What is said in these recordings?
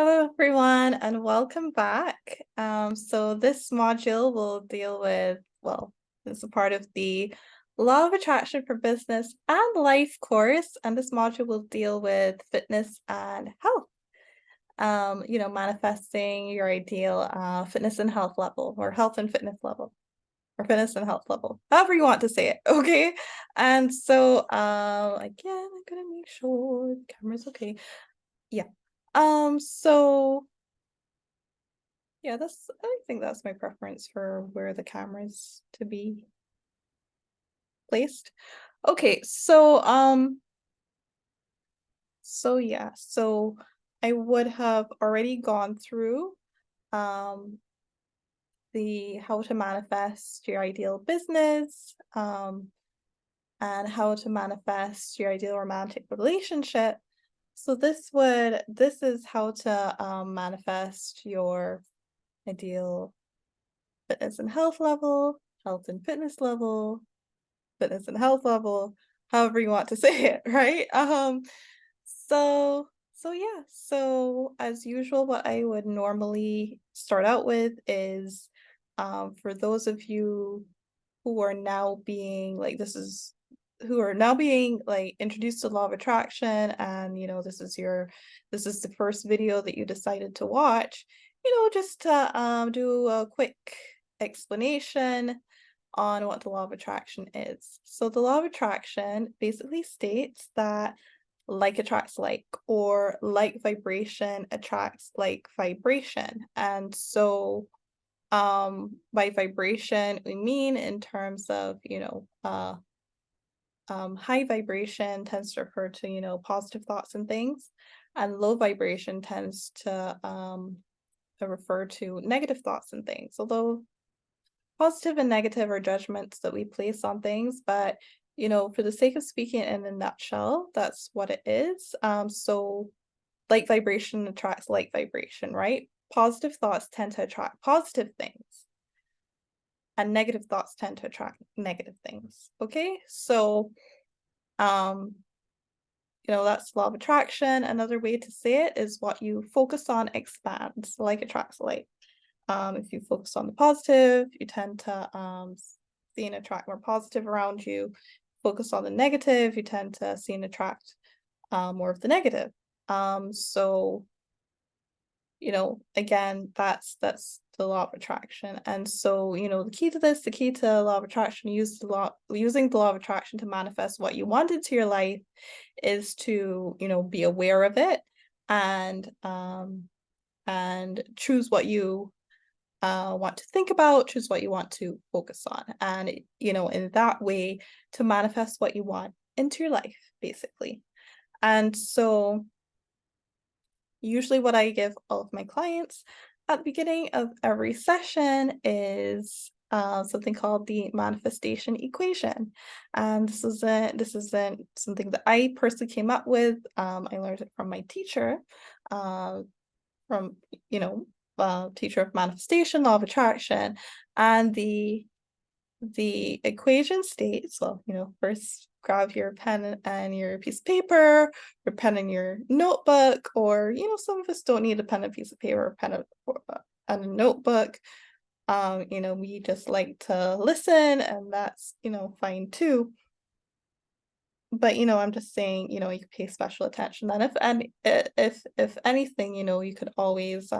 Hello, everyone, and welcome back. So this module will deal with, well, it's a part of the Law of Attraction for Business and Life course, and this module will deal with fitness and health. Manifesting your ideal fitness and health level, or health and fitness level, or fitness and health level, however you want to say it. Okay. And so, again, I'm gonna make sure the camera's okay. Yeah. So yeah, I think that's my preference for where the camera's to be placed. Okay, so I would have already gone through um the how to manifest your ideal business, and how to manifest your ideal romantic relationship. So this is how to manifest your ideal fitness and health level, health and fitness and health level, however you want to say it, right? So as usual, what I would normally start out with is for those of you who are now being like who are now being like introduced to law of attraction, and this is the first video that you decided to watch, just to do a quick explanation on what the law of attraction is. So the law of attraction basically states that like attracts like, or like vibration attracts like vibration. And so by vibration we mean in terms of, high vibration tends to refer to, positive thoughts and things, and low vibration tends to refer to negative thoughts and things. Although positive and negative are judgments that we place on things, but for the sake of speaking in a nutshell, that's what it is. So like vibration attracts like vibration, right? Positive thoughts tend to attract positive things, and negative thoughts tend to attract negative things. Okay, so um, that's law of attraction. Another way to say it is what you focus on expands, like attracts like. If you focus on the positive, you tend to see and attract more positive around you. Focus on the negative, you tend to see and attract more of the negative. So again, that's the law of attraction. And so, the key to law of attraction, using the law of attraction to manifest what you want into your life is to, be aware of it, and choose what you want to think about, choose what you want to focus on, and in that way to manifest what you want into your life, basically. And so usually what I give all of my clients at the beginning of every session is something called the manifestation equation. And this isn't something that I personally came up with. I learned it from my teacher, uh, from teacher of manifestation, law of attraction, and the equation states, well, first grab your pen and your piece of paper, your pen and your notebook, or, some of us don't need a pen and piece of paper, and a notebook. We just like to listen, and that's, fine too. But, I'm just saying, you could pay special attention. Then if anything, you could always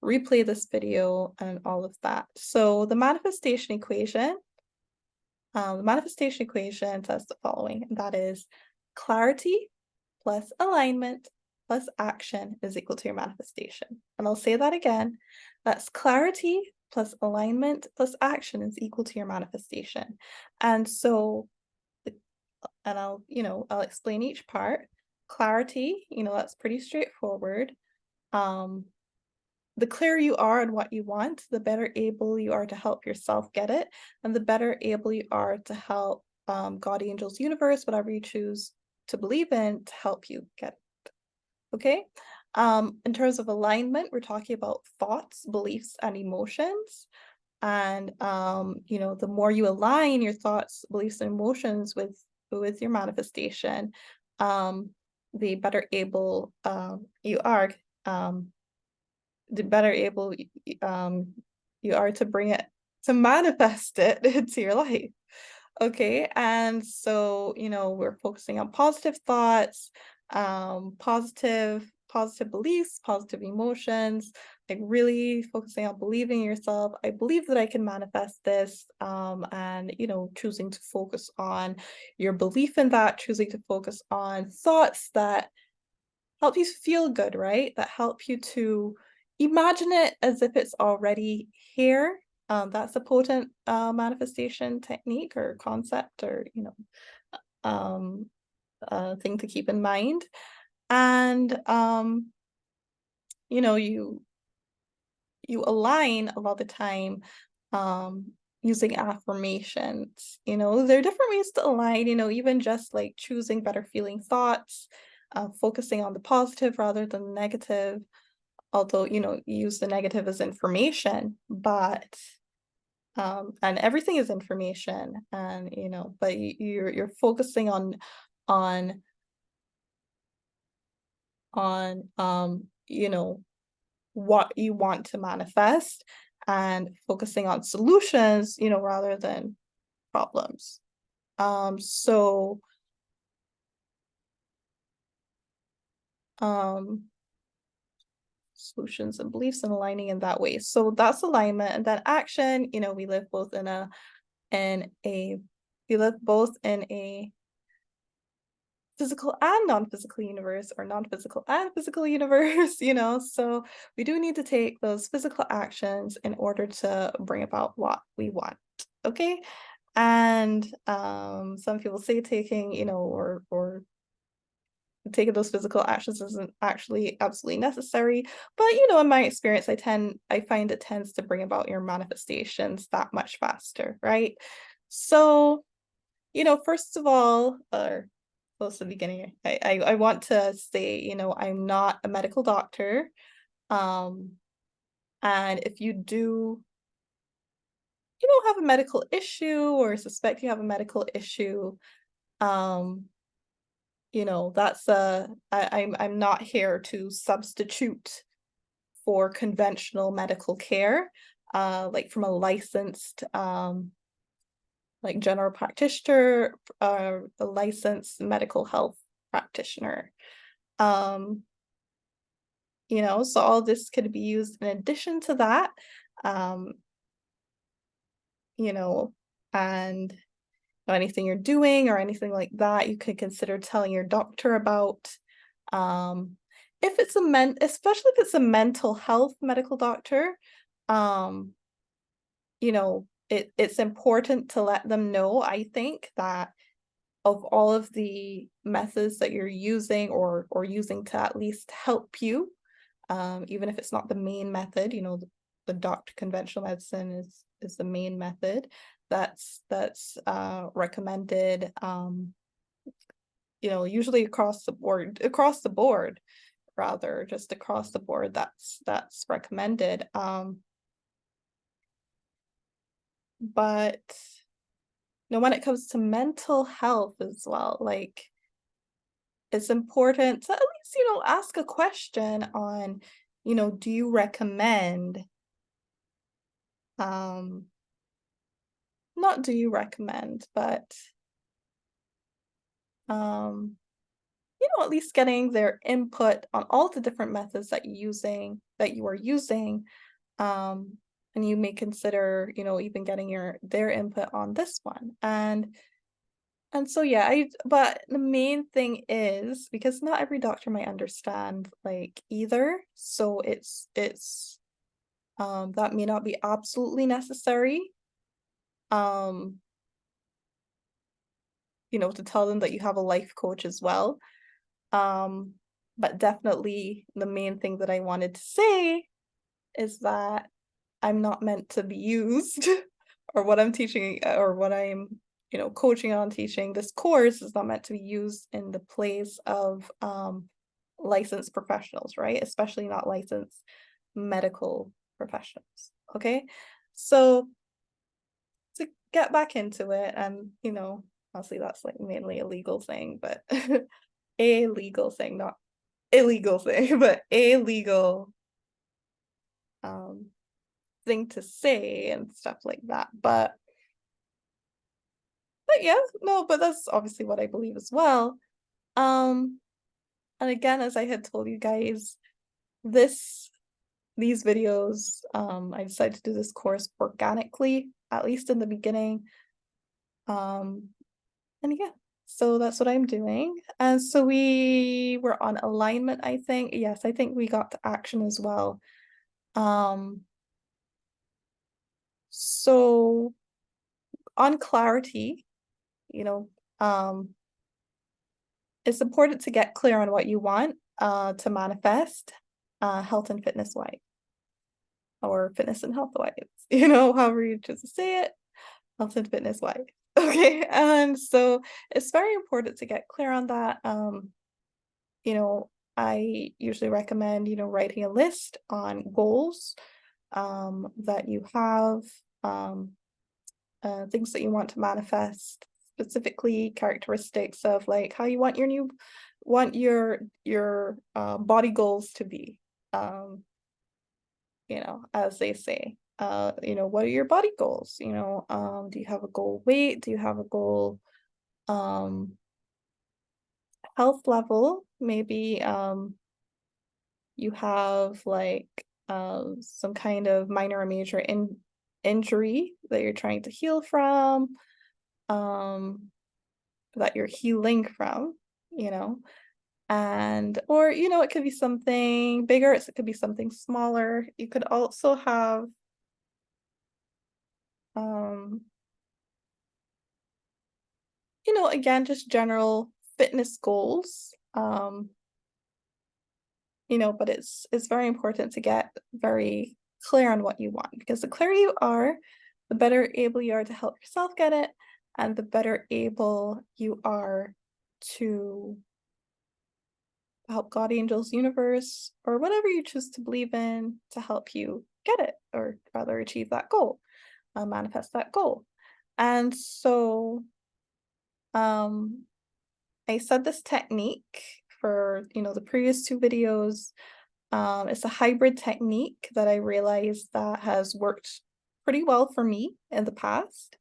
replay this video and all of that. So the manifestation equation says the following, and that is clarity plus alignment plus action is equal to your manifestation. And I'll say that again. That's clarity plus alignment plus action is equal to your manifestation. And so, I'll explain each part. Clarity, that's pretty straightforward. The clearer you are on what you want, the better able you are to help yourself get it, and the better able you are to help God, angels, universe, whatever you choose to believe in, to help you get it. Okay? In terms of alignment, we're talking about thoughts, beliefs, and emotions. And the more you align your thoughts, beliefs, and emotions with your manifestation, the better able you are. the better able you are to bring it to manifest it into your life. Okay, and so, we're focusing on positive thoughts, positive beliefs, positive emotions, like really focusing on believing in yourself. I believe that I can manifest this, and choosing to focus on your belief in that, choosing to focus on thoughts that help you feel good, right? That help you to imagine it as if it's already here. That's a potent manifestation technique or concept or, um, thing to keep in mind. And, you know, you you align a lot of the time using affirmations. There are different ways to align, even just like choosing better feeling thoughts, focusing on the positive rather than the negative. Although, you use the negative as information, but and everything is information, and but you're focusing on on what you want to manifest and focusing on solutions, rather than problems. So um solutions and beliefs and aligning in that way. So that's alignment. And then action, we live both in a we live both in a physical and non-physical universe, or non-physical and physical universe, so we do need to take those physical actions in order to bring about what we want. Okay. And some people say taking, or taking those physical actions isn't actually absolutely necessary, but in my experience, I find it tends to bring about your manifestations that much faster, right? So, first of all, or close to the beginning, I want to say, I'm not a medical doctor. Um, and if you do, have a medical issue or suspect you have a medical issue, um, that's I'm not here to substitute for conventional medical care, like from a licensed like general practitioner, a licensed medical health practitioner. Um, so all this could be used in addition to that, um, you know, and anything you're doing or anything like that, you could consider telling your doctor about. Um, if it's especially if it's a mental health medical doctor, um, it's important to let them know, I think, that of all of the methods that you're using or using to at least help you, even if it's not the main method, the doctor conventional medicine is the main method that's recommended, usually across the board, rather, just across the board, that's recommended. But when it comes to mental health as well, like, it's important to at least, ask a question on, do you recommend, um, not do you recommend, but, um, at least getting their input on all the different methods that you are using, um, and you may consider, even getting their input on this one. And so yeah, but the main thing is because not every doctor might understand like either. So it's that may not be absolutely necessary. Um, to tell them that you have a life coach as well. Um, but definitely the main thing that I wanted to say is that I'm not meant to be used, or what I'm teaching, or what I'm, coaching on, teaching. This course is not meant to be used in the place of licensed professionals, right? Especially not licensed medical professionals. Okay. So to get back into it, and honestly, that's like mainly a legal thing, but a legal thing, not illegal thing, but a legal um thing to say and stuff like that. But yeah, no, but that's obviously what I believe as well. Um, and again, as I had told you guys, this these videos, I decided to do this course organically, at least in the beginning. Um, and yeah, so that's what I'm doing. And so we were on alignment, I think. Yes, I think we got to action as well. Um, so on clarity, you know, it's important to get clear on what you want to manifest health and fitness wise, or fitness and health wise, however you choose to say it, health and fitness wise. Okay, and so it's very important to get clear on that. You know, I usually recommend, writing a list on goals that you have, um, things that you want to manifest, specifically characteristics of like how you want your body goals to be. Um, as they say. What are your body goals? Do you have a goal weight? Do you have a goal um health level? Maybe you have like some kind of minor or major injury that you're trying to heal from, um, that you're healing from, you know, and or it could be something bigger, it could be something smaller. You could also have um, again, just general fitness goals. But it's very important to get very clear on what you want, because the clearer you are, the better able you are to help yourself get it, and the better able you are to help God, angels, universe, or whatever you choose to believe in to help you get it, or rather achieve that goal, manifest that goal. And so um I said this technique for, the previous two videos. It's a hybrid technique that I realized that has worked pretty well for me in the past.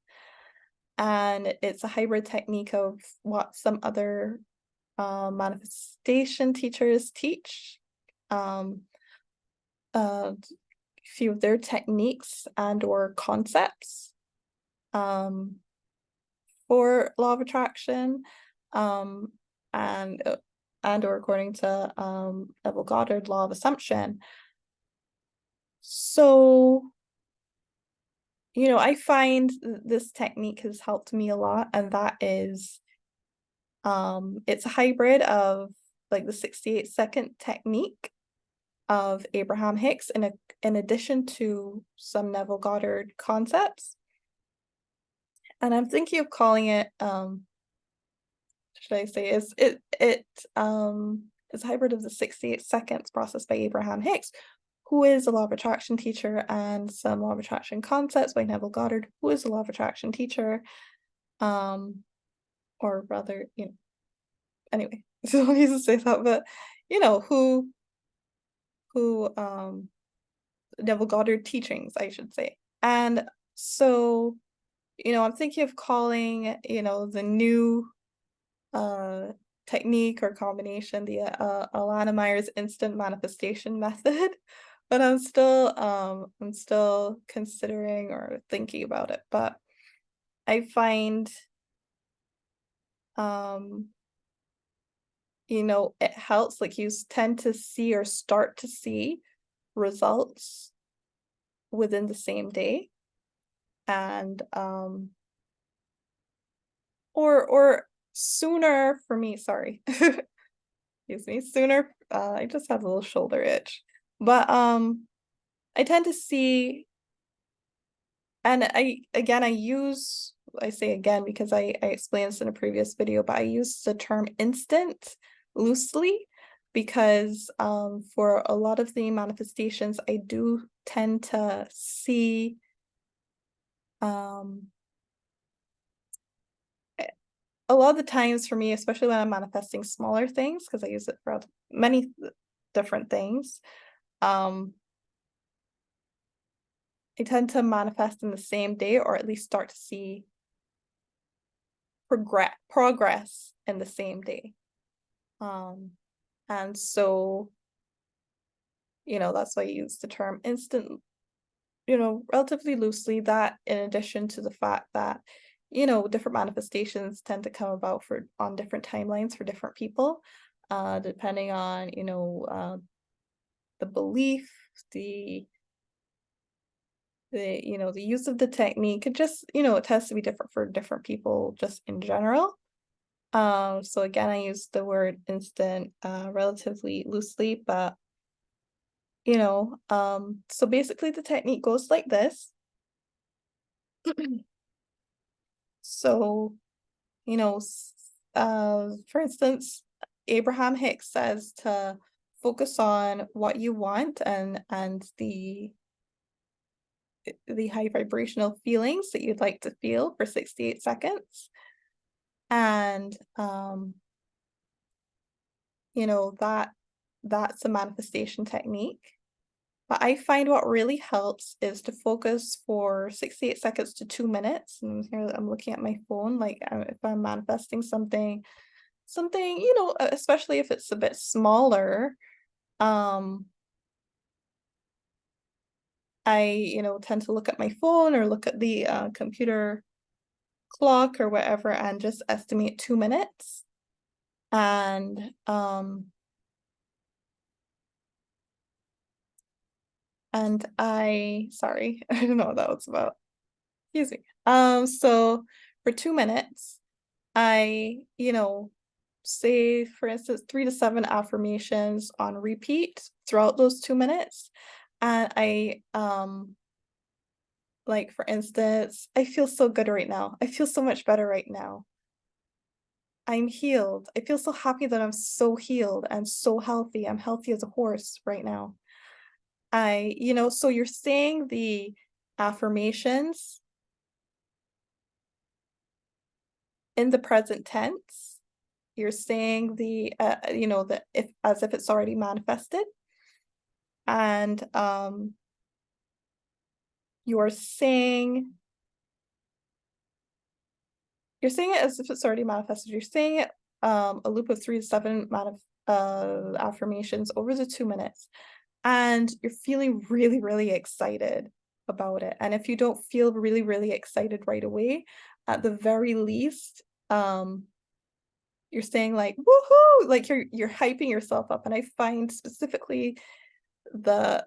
And it's a hybrid technique of what some other manifestation teachers teach. Um, a few of their techniques and or concepts um, for law of attraction. Um, and or according to Neville Goddard, law of assumption. So, I find this technique has helped me a lot, and that is it's a hybrid of like the 68-second technique of Abraham Hicks in addition to some Neville Goddard concepts. And I'm thinking of calling it should I say is it's a hybrid of the 68 seconds process by Abraham Hicks, who is a law of attraction teacher, and some law of attraction concepts by Neville Goddard, who is a law of attraction teacher. Or rather, anyway, so I need to say that, but who Neville Goddard teachings, I should say. And so, I'm thinking of calling, the new uh technique or combination the Alana Meyer's instant manifestation method. But I'm still considering or thinking about it. But I find um it helps, like you tend to see or start to see results within the same day. And or sooner for me, sorry. Excuse me, sooner. I just have a little shoulder itch. But I tend to see, and I say again because I explained this in a previous video, but I use the term instant loosely because for a lot of the manifestations, I do tend to see um a lot of the times for me, especially when I'm manifesting smaller things, because I use it for many different things, um I tend to manifest in the same day, or at least start to see progress in the same day. Um, and so, that's why I use the term instant, relatively loosely, that in addition to the fact that, different manifestations tend to come about on different timelines for different people, depending on, the belief, the the use of the technique. It just, it tends to be different for different people just in general. So again, I use the word instant relatively loosely, but so basically the technique goes like this. So, for instance, Abraham Hicks says to focus on what you want and the high vibrational feelings that you'd like to feel for 68 seconds. And that's a manifestation technique. But I find what really helps is to focus for 68 seconds to 2 minutes. And here I'm looking at my phone, like if I'm manifesting something, especially if it's a bit smaller, um, I, tend to look at my phone or look at the computer clock or whatever and just estimate 2 minutes. And sorry, I don't know what that was about. Excuse me. So for 2 minutes, I, say for instance, 3 to 7 affirmations on repeat throughout those 2 minutes. And like for instance, I feel so good right now. I feel so much better right now. I'm healed. I feel so happy that I'm so healed and so healthy. I'm healthy as a horse right now. So you're saying the affirmations in the present tense. You're saying the if as if it's already manifested. And you're saying it as if it's already manifested. You're saying it a loop of 3 to 7 affirmations over the 2 minutes. And you're feeling really, really excited about it. And if you don't feel really, really excited right away, at the very least, you're saying like woohoo, like you're hyping yourself up. And I find specifically the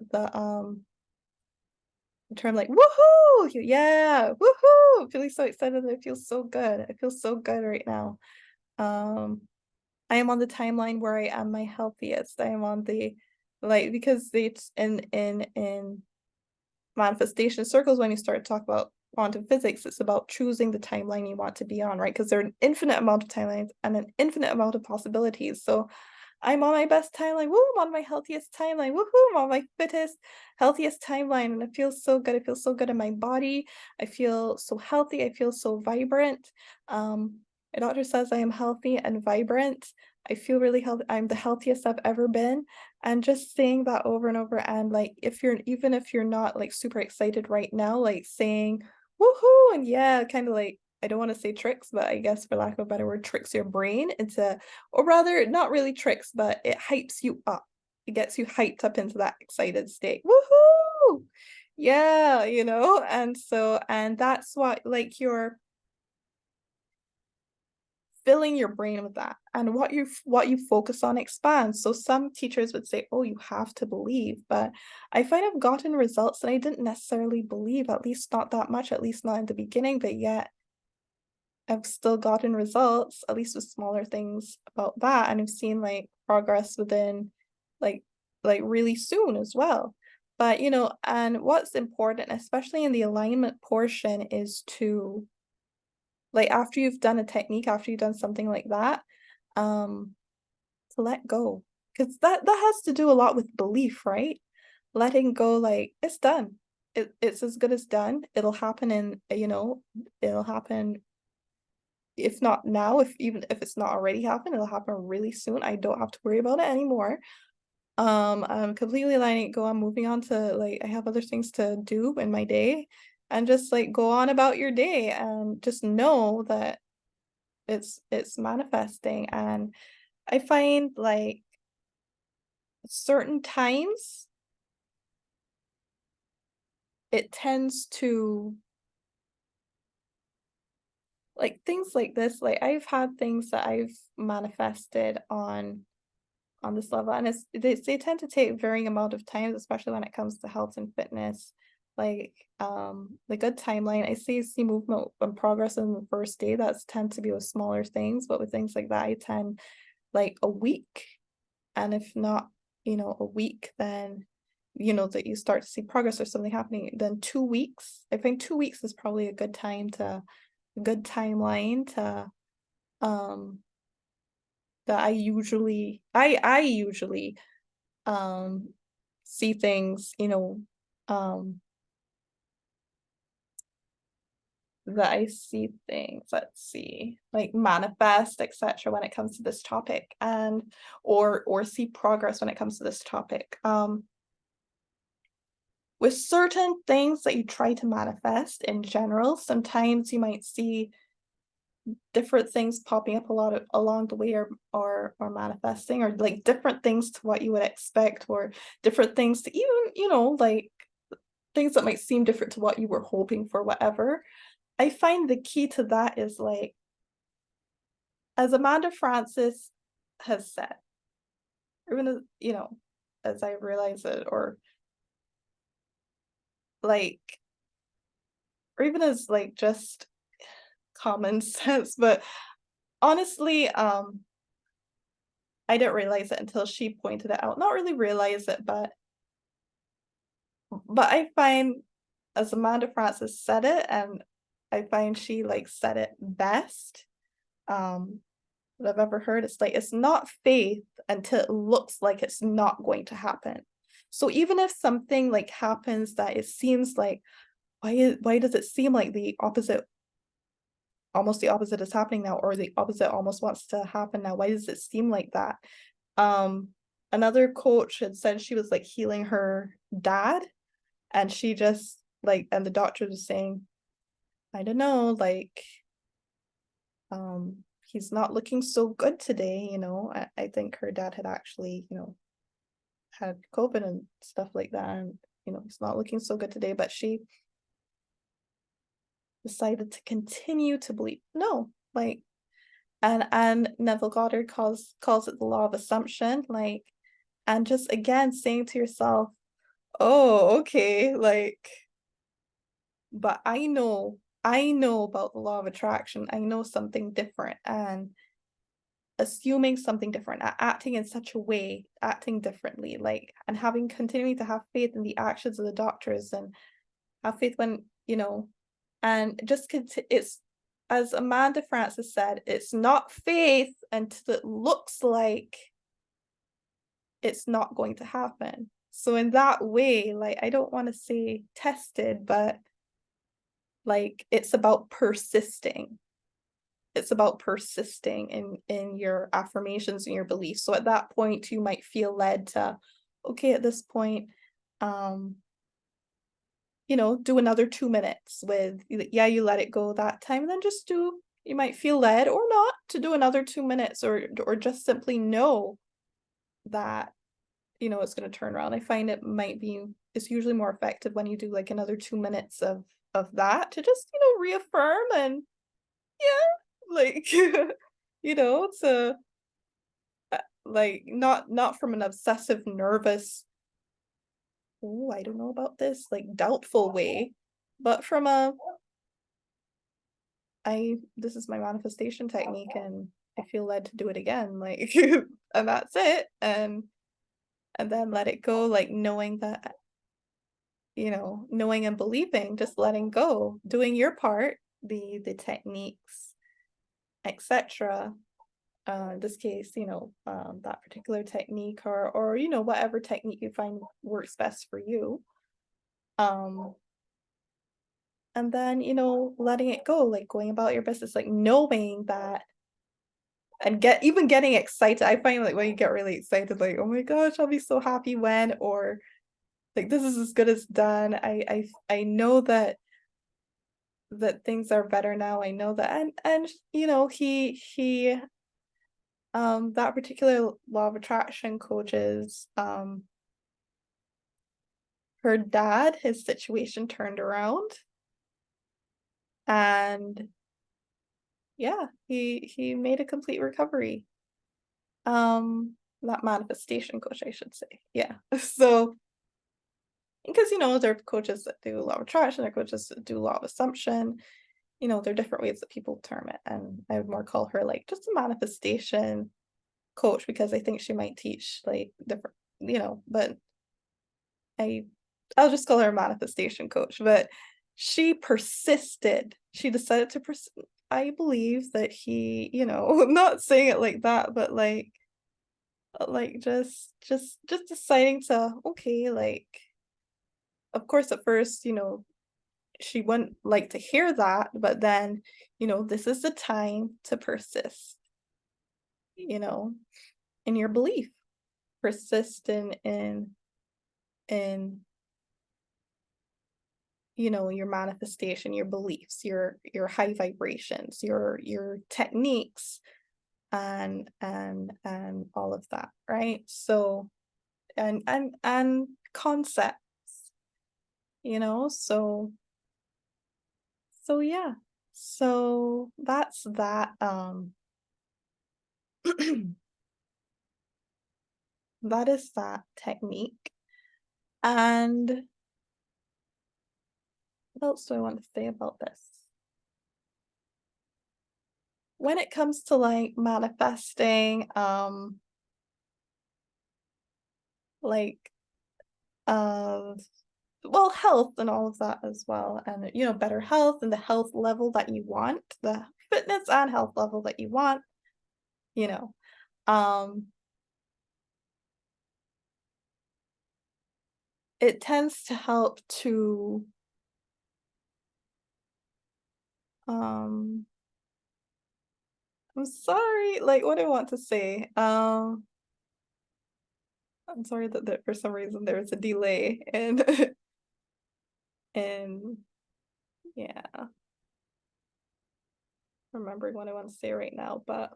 term like woohoo, yeah, woohoo, feeling so excited. I feel so good. I feel so good right now. I am on the timeline where I am my healthiest. I am on the because it's in manifestation circles, when you start to talk about quantum physics, it's about choosing the timeline you want to be on, right? Because there are an infinite amount of timelines and an infinite amount of possibilities. So I'm on my best timeline. Woo, I'm on my healthiest timeline. Woohoo, I'm on my fittest, healthiest timeline. And it feels so good. I feel so good in my body. I feel so healthy. I feel so vibrant. My doctor says I am healthy and vibrant. I feel really healthy. I'm the healthiest I've ever been. And just saying that over and over. And like, even if you're not like super excited right now, like saying woohoo and yeah, kind of like, I don't want to say tricks, but I guess for lack of a better word, tricks your brain into, or rather, not really tricks, but it hypes you up. It gets you hyped up into that excited state. Woohoo! Yeah, and that's what, like, you're filling your brain with that, and what you focus on expands. So some teachers would say, oh, you have to believe, but I find I've gotten results that I didn't necessarily believe, at least not that much, at least not in the beginning, but yet I've still gotten results, at least with smaller things about that, and I've seen like progress within like really soon as well. But and what's important, especially in the alignment portion, is to, like, after you've done a technique, after you've done something like that, um, to let go. Because that has to do a lot with belief, right? Letting go, like, it's done. It's as good as done. It'll happen it'll happen, if not now, if even if it's not already happened, it'll happen really soon. I don't have to worry about it anymore. I'm completely letting it go. I'm moving on to like I have other things to do in my day and just like go on about your day and just know that it's manifesting. And I find like certain times it tends to like things like this, like I've had things that I've manifested on this level, and they tend to take varying amount of time, especially when it comes to health and fitness. Like the good timeline, I see movement and progress in the first day. That's tend to be with smaller things, but with things like that, I tend like a week, and if not, a week, then that you start to see progress or something happening. Then 2 weeks, I think 2 weeks is probably a good a good timeline to um that I usually um see things, um that I see things, let's see, like manifest, etc. when it comes to this topic, and or see progress when it comes to this topic. With certain things that you try to manifest in general, sometimes you might see different things popping up a lot of along the way, or manifesting, or like different things to what you would expect, or different things to even like things that might seem different to what you were hoping for, whatever. I find the key to that is like, as Amanda Francis has said, even as as I realize it, or like, or even as like just common sense, but honestly, I didn't realize it until she pointed it out. Not really realize it, but I find, as Amanda Francis said it, and I find she like said it best, um, that I've ever heard. It's like it's not faith until it looks like it's not going to happen. So even if something like happens that it seems like, why does it seem like the opposite, almost the opposite is happening now, or the opposite almost wants to happen now? Why does it seem like that? Um, Another coach had said she was like healing her dad, and she just like, and the doctor was saying, I don't know, like, he's not looking so good today, I think her dad had actually, had COVID and stuff like that, and he's not looking so good today, but she decided to continue to believe. No, like, and Neville Goddard calls it the law of assumption, like, and just again saying to yourself, oh, okay, like, but I know about the law of attraction. I know something different, and assuming something different, acting in such a way, acting differently, like, and having continuing to have faith in the actions of the doctors, and have faith when, and just it's, as Amanda Francis said, it's not faith until it looks like it's not going to happen. So in that way, like, I don't want to say tested, but like it's about persisting. It's about persisting in your affirmations and your beliefs. So at that point you might feel led to, okay, at this point, um, do another 2 minutes with, yeah, you let it go that time, and then just do, you might feel led or not to do another 2 minutes, or just simply know that, it's going to turn around. I find it's usually more effective when you do like another 2 minutes of that, to just, reaffirm, and yeah, like, to like, not from an obsessive, nervous, oh, I don't know about this, like doubtful way, but from a, this is my manifestation technique, and I feel led to do it again, like, and that's it, and then let it go, like knowing that, knowing and believing, just letting go, doing your part, the techniques, etc. In this case, that particular technique, or whatever technique you find works best for you. Um, and then, letting it go, like going about your business, like knowing that and getting excited. I find like when you get really excited, like, oh my gosh, I'll be so happy when, or like this is as good as done. I know that things are better now. I know that, and you know, he that particular law of attraction coaches, her dad, his situation turned around, and yeah, he made a complete recovery. That manifestation coach, I should say. Yeah. So because you know, there are coaches that do law of attraction, there are coaches that do law of assumption. You know, there are different ways that people term it. And I would more call her like just a manifestation coach because I think she might teach like different, you know, but I I'll just call her a manifestation coach. But she persisted. She decided to I believe that he, you know, not saying it like that, but like just deciding to okay, like of course at first, you know, she wouldn't like to hear that, but then, you know, this is the time to persist, you know, in your belief. Persist in you know, your manifestation, your beliefs, your high vibrations, your techniques and all of that, right? So and concepts, you know, so yeah. So that's that that is that technique. And what else do I want to say about this? When it comes to like manifesting, like uh well, health and all of that as well, and you know, better health and the health level that you want, the fitness and health level that you want, you know, um, it tends to help to um I'm sorry, like what do I want to say? I'm sorry that for some reason there's a delay and and yeah, remembering what I want to say right now, but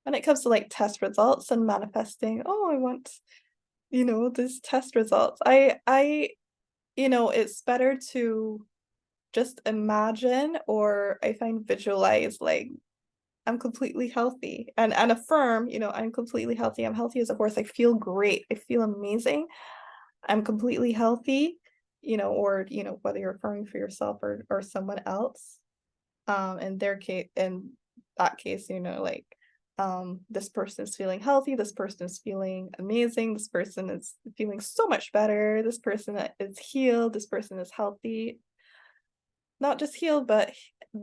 when it comes to like test results and manifesting, oh, I want, you know, this test results. You know, it's better to just imagine or I find visualize like I'm completely healthy and affirm, you know, I'm completely healthy. I'm healthy as a horse. I feel great. I feel amazing. I'm completely healthy, you know, or you know, whether you're affirming for yourself or someone else. In their case, in that case, you know, like this person is feeling healthy, this person is feeling amazing, this person is feeling so much better, this person is healed, this person is healthy, not just healed, but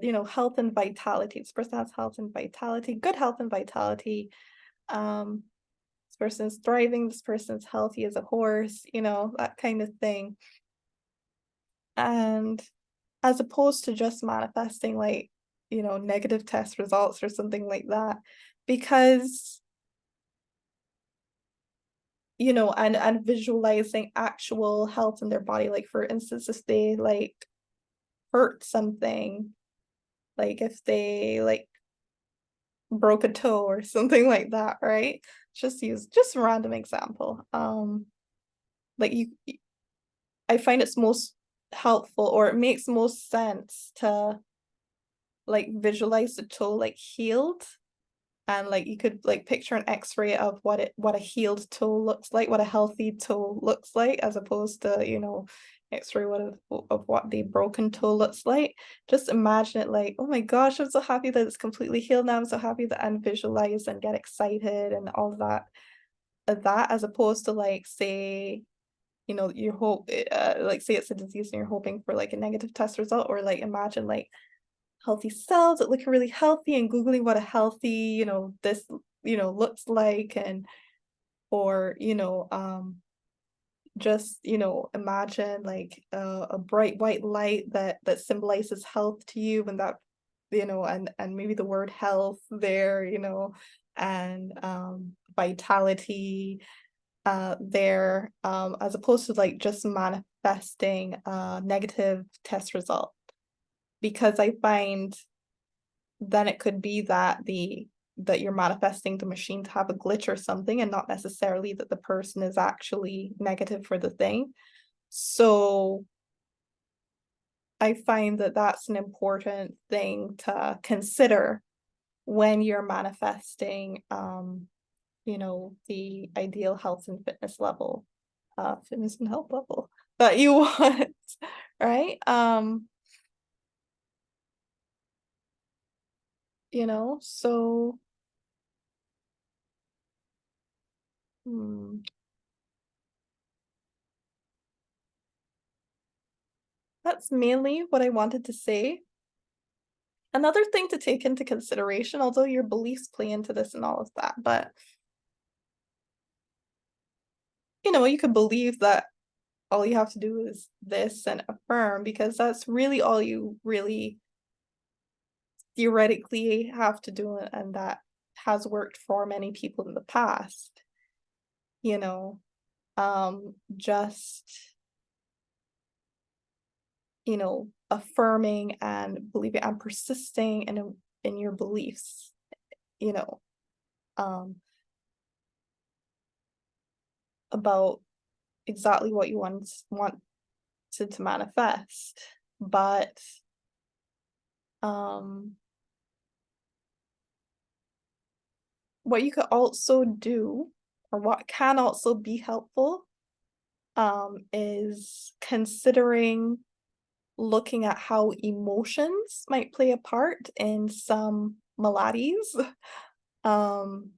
you know, health and vitality. This person has health and vitality, good health and vitality. Um, this person's thriving, this person's healthy as a horse, you know, that kind of thing. And as opposed to just manifesting like, you know, negative test results or something like that. Because, you know, and visualizing actual health in their body. Like for instance, if they like hurt something, like if they like broke a toe or something like that, right? Just a random example. Like I find it's most helpful or it makes most sense to like visualize the toe like healed and like you could like picture an x-ray of what a healed toe looks like, what a healthy toe looks like, as opposed to, you know, x-ray of what the broken toe looks like. Just imagine it like, oh my gosh, I'm so happy that it's completely healed now. I'm so happy that I'm visualized and get excited and all that as opposed to like say, you know, you hope like say it's a disease and you're hoping for like a negative test result, or like imagine like healthy cells that look really healthy and googling what a healthy, you know, this, you know, looks like, and or you know just, imagine like a bright white light that symbolizes health to you, and that, and maybe the word health there, and vitality there, as opposed to like just manifesting a negative test result. Because I find then it could be that you're manifesting the machine to have a glitch or something, and not necessarily that the person is actually negative for the thing. So I find that that's an important thing to consider when you're manifesting, the ideal health and fitness and health level that you want, right? So hmm, that's mainly what I wanted to say. Another thing to take into consideration, although your beliefs play into this and all of that, but you could believe that all you have to do is this and affirm, because that's really all you really theoretically have to do, and that has worked for many people in the past, you know, just, affirming and believing and persisting in your beliefs, you know, um, about exactly what you wanted to manifest. But um what you could also do, or what can also be helpful, is considering looking at how emotions might play a part in some maladies. Um,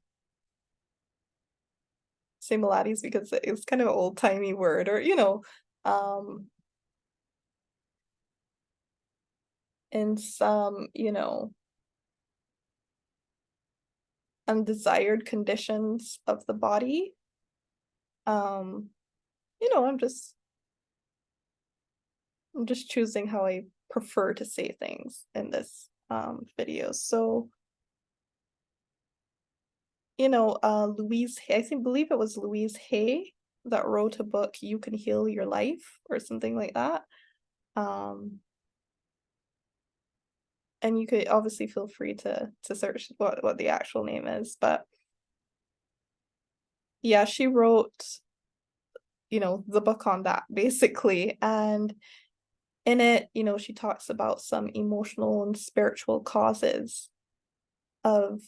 say maladies because it's kind of an old-timey word, or um, in some, undesired conditions of the body. Um, you know, I'm just I'm just choosing how I prefer to say things in this video. So, Louise Hay, believe it was Louise Hay that wrote a book, You Can Heal Your Life, or something like that. Um, and you could obviously feel free to search what the actual name is, but yeah, she wrote, the book on that basically. And in it, she talks about some emotional and spiritual causes of,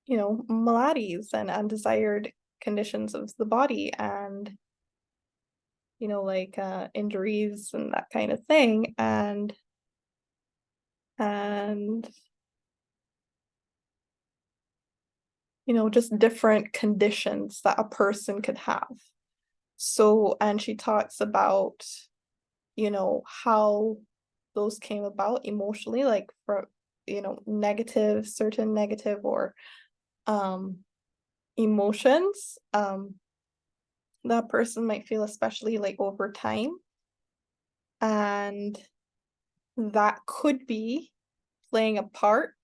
maladies and undesired conditions of the body, and like injuries and that kind of thing, and just different conditions that a person could have. So, and she talks about how those came about emotionally, like for certain negative or um emotions that person might feel, especially like over time, and that could be playing a part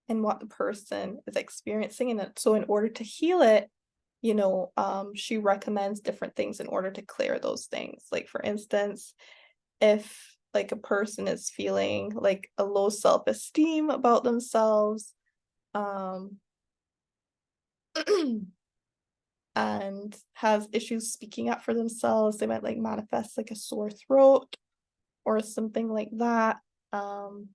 in what the person is experiencing. And so in order to heal it, she recommends different things in order to clear those things. Like for instance, if like a person is feeling like a low self-esteem about themselves, um and has issues speaking up for themselves, they might like manifest like a sore throat or something like that. Um,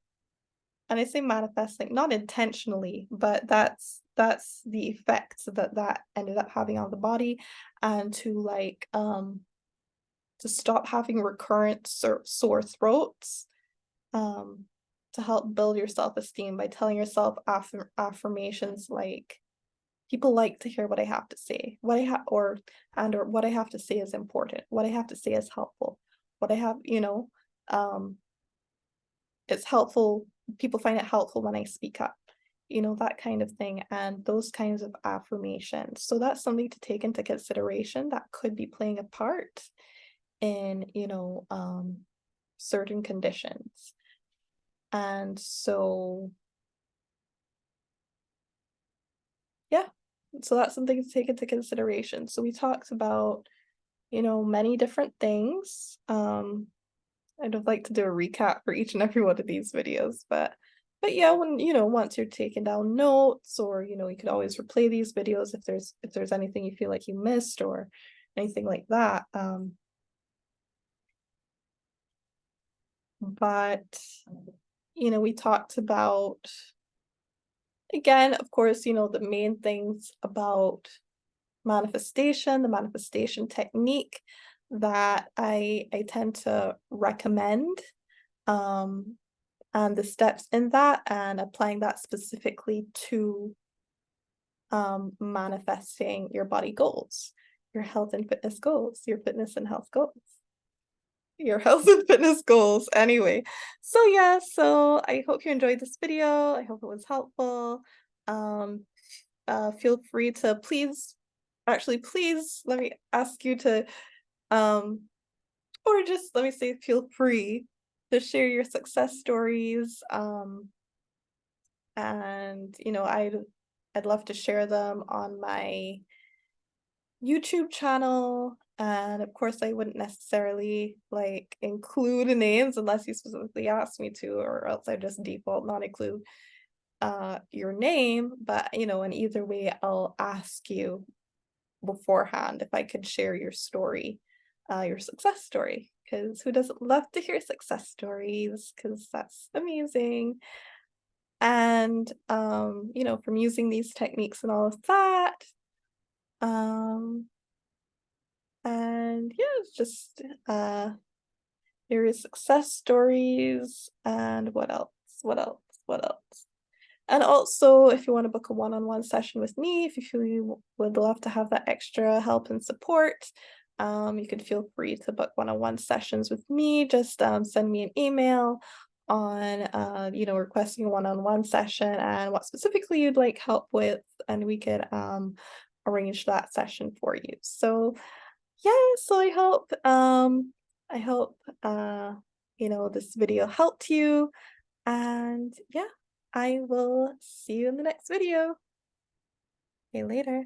and I say manifest like not intentionally, but that's the effects that ended up having on the body, and to stop having recurrent sore throats, um, to help build your self-esteem by telling yourself affirmations like, people like to hear what I have to say. What I have or what I have to say is important. What I have to say is helpful. What I have, um, it's helpful. People find it helpful when I speak up. that kind of thing, and those kinds of affirmations. So that's something to take into consideration that could be playing a part in, certain conditions. And so, yeah, so that's something to take into consideration. So we talked about, many different things. I'd like to do a recap for each and every one of these videos, but yeah, when once you're taking down notes, or you could always replay these videos if there's anything you feel like you missed or anything like that. But we talked about, again, of course, the main things about manifestation, the manifestation technique that I tend to recommend. Um, and the steps in that, and applying that specifically to manifesting your body goals, your health and fitness goals, your fitness and health goals, your health and fitness goals. Anyway, so yeah, so I hope you enjoyed this video. I hope it was helpful. Um, feel free to please let me ask you to, um, or just let me say, feel free to share your success stories. And I'd love to share them on my YouTube channel. And of course, I wouldn't necessarily like include names unless you specifically ask me to, or else I just default not include your name. But in either way, I'll ask you beforehand if I could share your story, your success story, because who doesn't love to hear success stories? Because that's amazing. And from using these techniques and all of that, um and yeah, it's just various success stories. And what else? And also, if you want to book a one-on-one session with me, if you feel you would love to have that extra help and support, you can feel free to book one-on-one sessions with me. Just send me an email on, requesting a one-on-one session and what specifically you'd like help with, and we could arrange that session for you. So yeah, so I hope this video helped you, and yeah, I will see you in the next video. Okay, later.